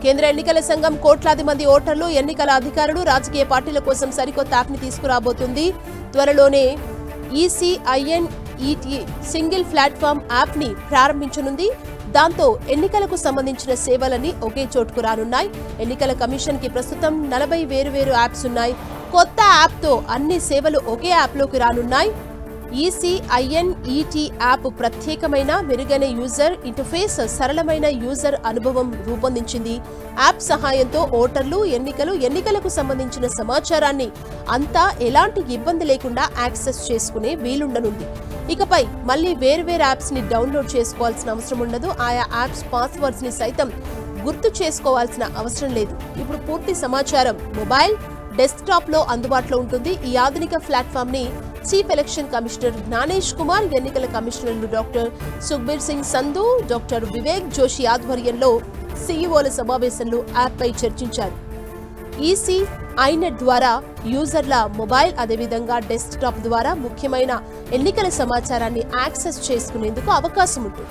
కేంద్ర ఎన్నికల సంఘం కోట్లాది మంది ఓటర్లు, ఎన్నికల అధికారులు, రాజకీయ పార్టీల కోసం సరికొత్త యాప్ని తీసుకురాబోతుంది. త్వరలోనే ఈసీఐఎన్ఈటీ సింగిల్ ప్లాట్ఫామ్ యాప్ని ప్రారంభించనుంది. దాంతో ఎన్నికలకు సంబంధించిన సేవలన్నీ ఒకే చోటుకు రానున్నాయి. ఎన్నికల కమిషన్ కి ప్రస్తుతం 40 వేరువేరు యాప్స్ ఉన్నాయి. కొత్త యాప్తో అన్ని సేవలు ఒకే యాప్లోకి రానున్నాయి. ఈసీఐఎన్ఈటీ యాప్ ప్రత్యేకమైన మెరుగైన యూజర్ ఇంటర్ఫేస్, సరళమైన యూజర్ అనుభవం రూపొందించింది. యాప్ సహాయంతో ఓటర్లు ఎన్నికలకు సంబంధించిన సమాచారాన్ని అంతా ఎలాంటి ఇబ్బంది లేకుండా యాక్సెస్ చేసుకునే వీలుండనుంది. ఇకపై మళ్లీ వేర్వేరు యాప్స్ ని డౌన్లోడ్ చేసుకోవాల్సిన అవసరం ఉండదు. ఆయా యాప్స్ పాస్వర్డ్స్ ని సైతం గుర్తు చేసుకోవాల్సిన అవసరం లేదు. ఇప్పుడు పూర్తి సమాచారం మొబైల్, డెస్క్టాప్ లో అందుబాటులో ఉంటుంది. ఈ ఆధునిక ప్లాట్ఫామ్ ని chief election commissioner Gyanesh Kumar, ఎన్నికల కమిషనర్లు డాక్టర్ సుఖ్బీర్ సింగ్ సంధు, డాక్టర్ వివేక్ జోషి ఆధ్వర్యంలో సీఈఓల సమావేశంలో యాప్పై చర్చించారు. ఈసీఐనెట్ ద్వారా యూజర్ల మొబైల్, అదేవిధంగా డెస్క్టాప్ ద్వారా ముఖ్యమైన ఎన్నికల సమాచారాన్ని యాక్సెస్ చేసుకునేందుకు అవకాశం ఉంటుంది.